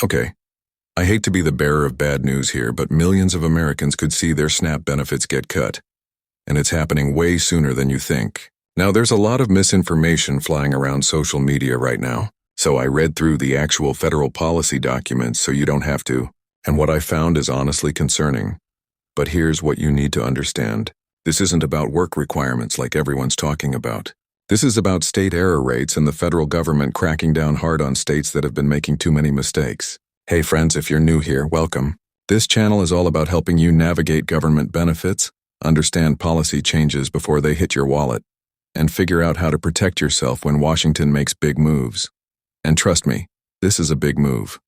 Okay, I hate to be the bearer of bad news here, but millions of Americans could see their SNAP benefits get cut. And it's happening way sooner than you think. Now, there's a lot of misinformation flying around social media right now, so I read through the actual federal policy documents so you don't have to, and what I found is honestly concerning. But here's what you need to understand. This isn't about work requirements like everyone's talking about. This is about state error rates and the federal government cracking down hard on states that have been making too many mistakes. Hey friends, if you're new here, welcome. This channel is all about helping you navigate government benefits, understand policy changes before they hit your wallet, and figure out how to protect yourself when Washington makes big moves. And trust me, this is a big move.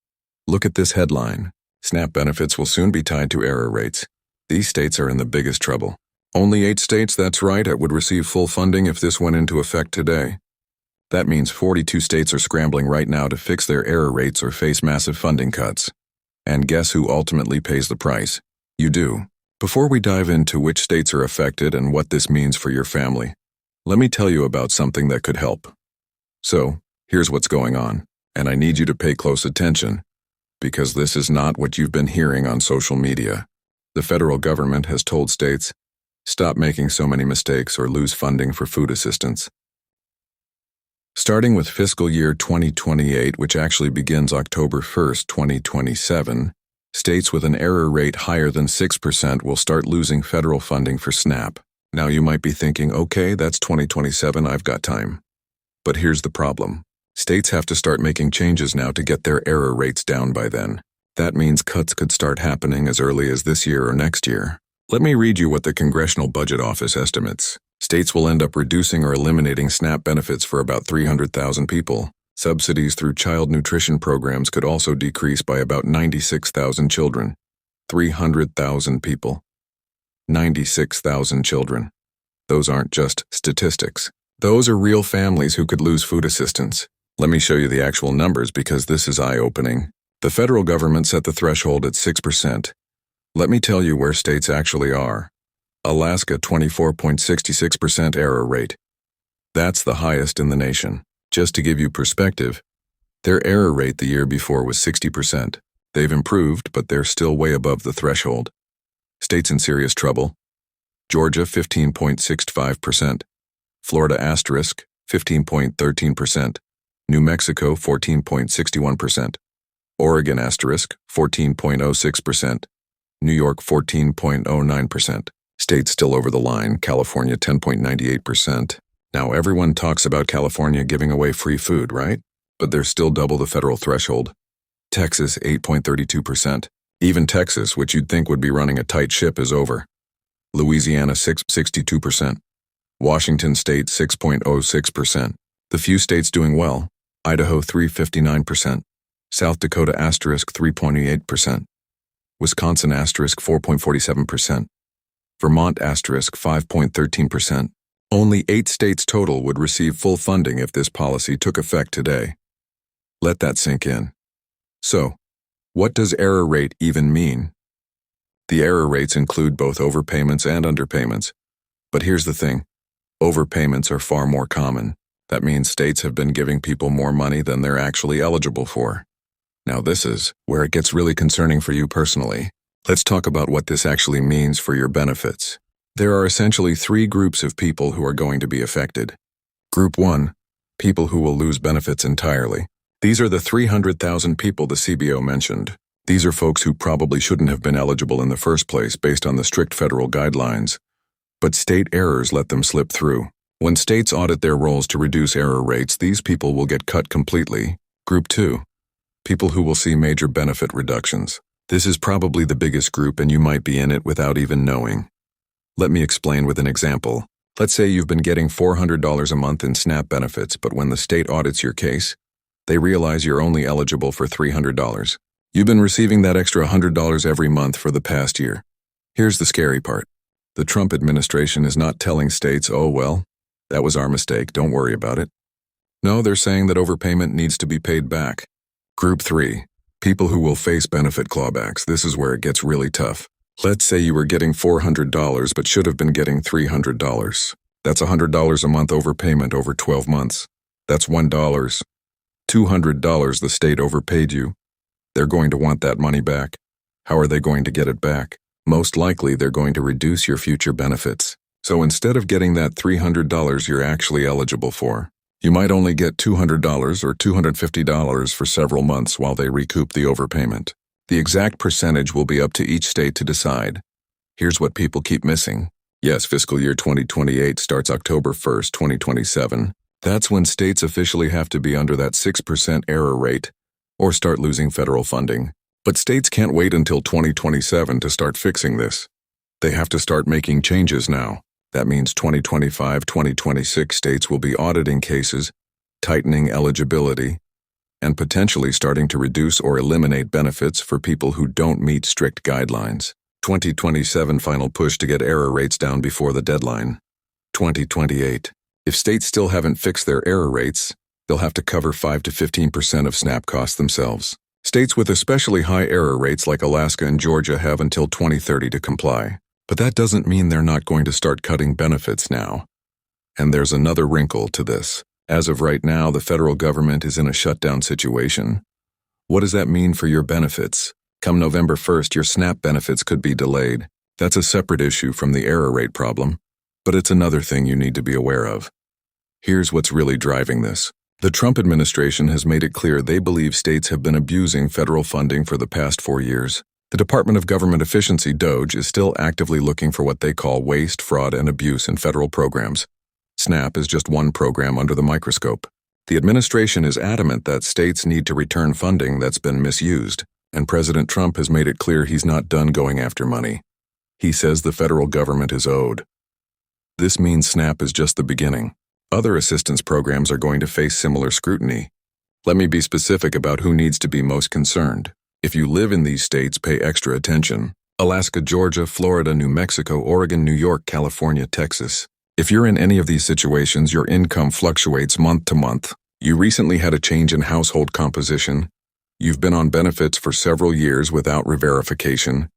Look at this headline. SNAP benefits will soon be tied to error rates. These states are in the biggest trouble. Only 8 states, that's right, would receive full funding if this went into effect today. That means 42 states are scrambling right now to fix their error rates or face massive funding cuts. And guess who ultimately pays the price? You do. Before we dive into which states are affected and what this means for your family, let me tell you about something that could help. So, here's what's going on, and I need you to pay close attention, because this is not what you've been hearing on social media. The federal government has told states, stop making so many mistakes or lose funding for food assistance. Starting with fiscal year 2028, which actually begins October 1st, 2027, states with an error rate higher than 6% will start losing federal funding for SNAP. Now you might be thinking, okay, that's 2027, I've got time. But here's the problem. States have to start making changes now to get their error rates down by then. That means cuts could start happening as early as this year or next year. Let me read you what the Congressional Budget Office estimates. States will end up reducing or eliminating SNAP benefits for about 300,000 people. Subsidies through child nutrition programs could also decrease by about 96,000 children. 300,000 people. 96,000 children. Those aren't just statistics. Those are real families who could lose food assistance. Let me show you the actual numbers because this is eye-opening. The federal government set the threshold at 6%. Let me tell you where states actually are. Alaska, 24.66% error rate. That's the highest in the nation. Just to give you perspective, their error rate the year before was 60%. They've improved, but they're still way above the threshold. States in serious trouble. Georgia, 15.65%. Florida *, 15.13%. New Mexico, 14.61%. Oregon *, 14.06%. New York, 14.09%. States still over the line, California, 10.98%. Now everyone talks about California giving away free food, right? But they're still double the federal threshold. Texas, 8.32%. Even Texas, which you'd think would be running a tight ship, is over. Louisiana, 6.62%. Washington State, 6.06%. The few states doing well: Idaho, 3.59%. South Dakota * 3.88%. Wisconsin * 4.47%. Vermont * 5.13%. Only 8 states total would receive full funding if this policy took effect today. Let that sink in. So, what does error rate even mean? The error rates include both overpayments and underpayments. But here's the thing. Overpayments are far more common. That means states have been giving people more money than they're actually eligible for. Now this is where it gets really concerning for you personally. Let's talk about what this actually means for your benefits. There are essentially 3 groups of people who are going to be affected. Group 1, people who will lose benefits entirely. These are the 300,000 people the CBO mentioned. These are folks who probably shouldn't have been eligible in the first place based on the strict federal guidelines. But state errors let them slip through. When states audit their rolls to reduce error rates, these people will get cut completely. Group 2, people who will see major benefit reductions. This is probably the biggest group and you might be in it without even knowing. Let me explain with an example. Let's say you've been getting $400 a month in SNAP benefits, but when the state audits your case, they realize you're only eligible for $300. You've been receiving that extra $100 every month for the past year. Here's the scary part. The Trump administration is not telling states, oh well, that was our mistake, don't worry about it. No, they're saying that overpayment needs to be paid back. Group 3, people who will face benefit clawbacks. This is where it gets really tough. Let's say you were getting $400 but should have been getting $300. That's $100 a month overpayment over 12 months. That's $1. $200 the state overpaid you. They're going to want that money back. How are they going to get it back? Most likely, they're going to reduce your future benefits. So instead of getting that $300 you're actually eligible for, you might only get $200 or $250 for several months while they recoup the overpayment. The exact percentage will be up to each state to decide. Here's what people keep missing. Yes, fiscal year 2028 starts October 1st, 2027. That's when states officially have to be under that 6% error rate or start losing federal funding. But states can't wait until 2027 to start fixing this. They have to start making changes now. That means 2025, 2026 states will be auditing cases, tightening eligibility, and potentially starting to reduce or eliminate benefits for people who don't meet strict guidelines. 2027 final push to get error rates down before the deadline. 2028. If states still haven't fixed their error rates, they'll have to cover 5 to 15% of SNAP costs themselves. States with especially high error rates like Alaska and Georgia have until 2030 to comply. But that doesn't mean they're not going to start cutting benefits now. And there's another wrinkle to this. As of right now, the federal government is in a shutdown situation. What does that mean for your benefits? Come November 1st, your SNAP benefits could be delayed. That's a separate issue from the error rate problem, but it's another thing you need to be aware of. Here's what's really driving this. The Trump administration has made it clear they believe states have been abusing federal funding for the past 4 years. The Department of Government Efficiency, DOGE, is still actively looking for what they call waste, fraud, and abuse in federal programs. SNAP is just one program under the microscope. The administration is adamant that states need to return funding that's been misused, and President Trump has made it clear he's not done going after money. He says the federal government is owed. This means SNAP is just the beginning. Other assistance programs are going to face similar scrutiny. Let me be specific about who needs to be most concerned. If you live in these states, pay extra attention. Alaska, Georgia, Florida, New Mexico, Oregon, New York, California, Texas. If you're in any of these situations, your income fluctuates month to month. You recently had a change in household composition. You've been on benefits for several years without re-verification.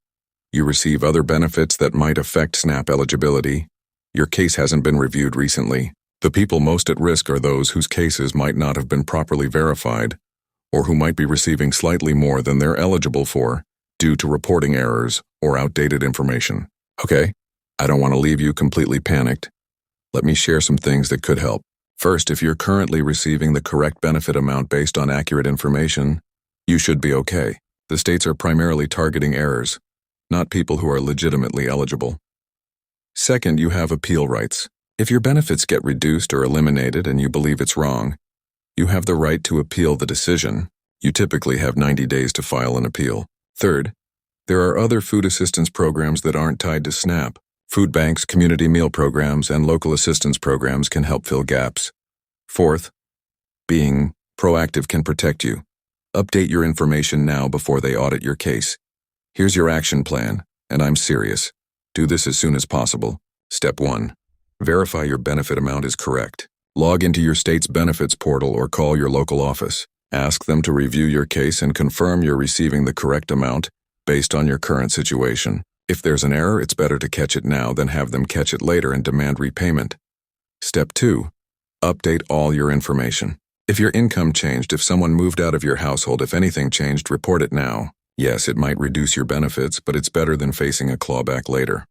You receive other benefits that might affect SNAP eligibility. Your case hasn't been reviewed recently. The people most at risk are those whose cases might not have been properly verified, or who might be receiving slightly more than they're eligible for due to reporting errors or outdated information. Okay, I don't want to leave you completely panicked. Let me share some things that could help. First, if you're currently receiving the correct benefit amount based on accurate information, you should be okay. The states are primarily targeting errors, not people who are legitimately eligible. Second, you have appeal rights. If your benefits get reduced or eliminated and you believe it's wrong, you have the right to appeal the decision. You typically have 90 days to file an appeal. Third, there are other food assistance programs that aren't tied to SNAP. Food banks, community meal programs, and local assistance programs can help fill gaps. Fourth, being proactive can protect you. Update your information now before they audit your case. Here's your action plan, and I'm serious. Do this as soon as possible. Step 1. Verify your benefit amount is correct. Log into your state's benefits portal or call your local office. Ask them to review your case and confirm you're receiving the correct amount based on your current situation. If there's an error, it's better to catch it now than have them catch it later and demand repayment. Step 2. Update all your information. If your income changed, if someone moved out of your household, if anything changed, report it now. Yes, it might reduce your benefits, but it's better than facing a clawback later.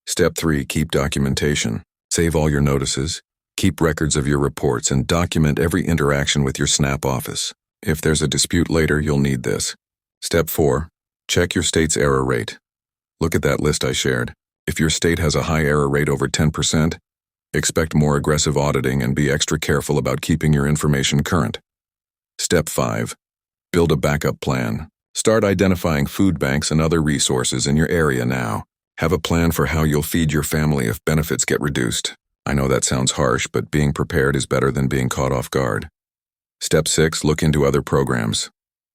Step 3. Keep documentation. Save all your notices. Keep records of your reports and document every interaction with your SNAP office. If there's a dispute later, you'll need this. Step 4. Check your state's error rate. Look at that list I shared. If your state has a high error rate over 10%, expect more aggressive auditing and be extra careful about keeping your information current. Step 5. Build a backup plan. Start identifying food banks and other resources in your area now. Have a plan for how you'll feed your family if benefits get reduced. I know that sounds harsh, but being prepared is better than being caught off guard. Step 6. Look into other programs.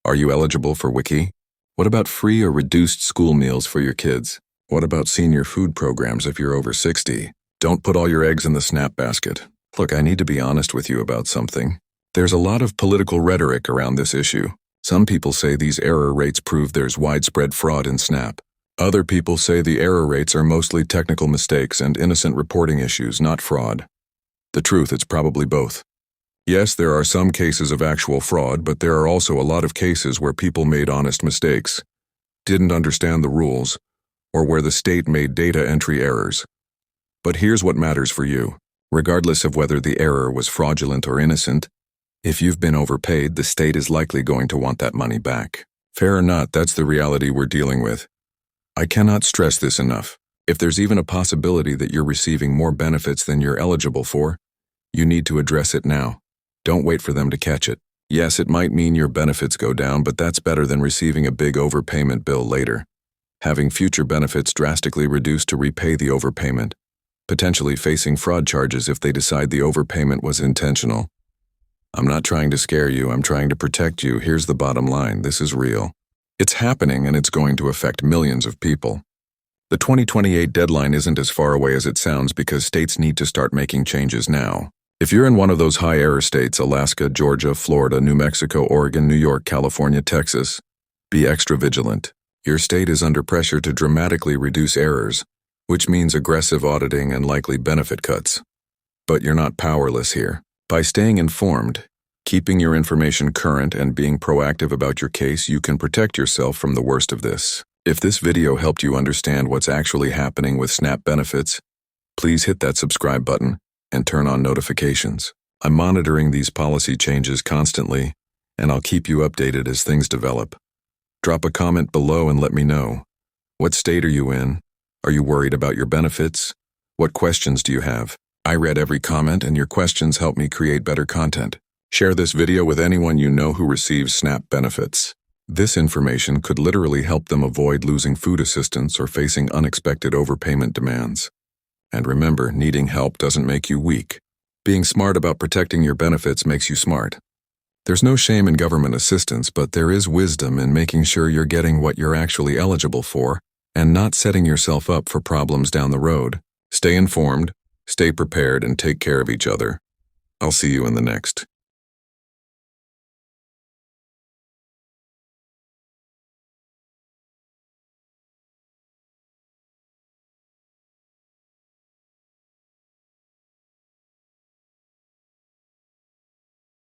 Are you eligible for WICI? What about free or reduced school meals for your kids? What about senior food programs if you're over 60? Don't put all your eggs in the SNAP basket. Look, I need to be honest with you about something. There's a lot of political rhetoric around this issue. Some people say these error rates prove there's widespread fraud in SNAP. Other people say the error rates are mostly technical mistakes and innocent reporting issues, not fraud. The truth, it's probably both. Yes, there are some cases of actual fraud, but there are also a lot of cases where people made honest mistakes, didn't understand the rules, or where the state made data entry errors. But here's what matters for you. Regardless of whether the error was fraudulent or innocent, if you've been overpaid, the state is likely going to want that money back. Fair or not, that's the reality we're dealing with. I cannot stress this enough. If there's even a possibility that you're receiving more benefits than you're eligible for, you need to address it now. Don't wait for them to catch it. Yes, it might mean your benefits go down, but that's better than receiving a big overpayment bill later. Having future benefits drastically reduced to repay the overpayment, potentially facing fraud charges if they decide the overpayment was intentional. I'm not trying to scare you, I'm trying to protect you. Here's the bottom line, this is real. It's happening and it's going to affect millions of people. The 2028 deadline isn't as far away as it sounds because states need to start making changes now. If you're in one of those high-error states, Alaska, Georgia, Florida, New Mexico, Oregon, New York, California, Texas, be extra vigilant. Your state is under pressure to dramatically reduce errors, which means aggressive auditing and likely benefit cuts. But you're not powerless here. By staying informed, keeping your information current, and being proactive about your case, you can protect yourself from the worst of this. If this video helped you understand what's actually happening with SNAP benefits, please hit that subscribe button and turn on notifications. I'm monitoring these policy changes constantly, and I'll keep you updated as things develop. Drop a comment below and let me know. What state are you in? Are you worried about your benefits? What questions do you have? I read every comment, and your questions help me create better content. Share this video with anyone you know who receives SNAP benefits. This information could literally help them avoid losing food assistance or facing unexpected overpayment demands. And remember, needing help doesn't make you weak. Being smart about protecting your benefits makes you smart. There's no shame in government assistance, but there is wisdom in making sure you're getting what you're actually eligible for and not setting yourself up for problems down the road. Stay informed, stay prepared, and take care of each other. I'll see you in the next.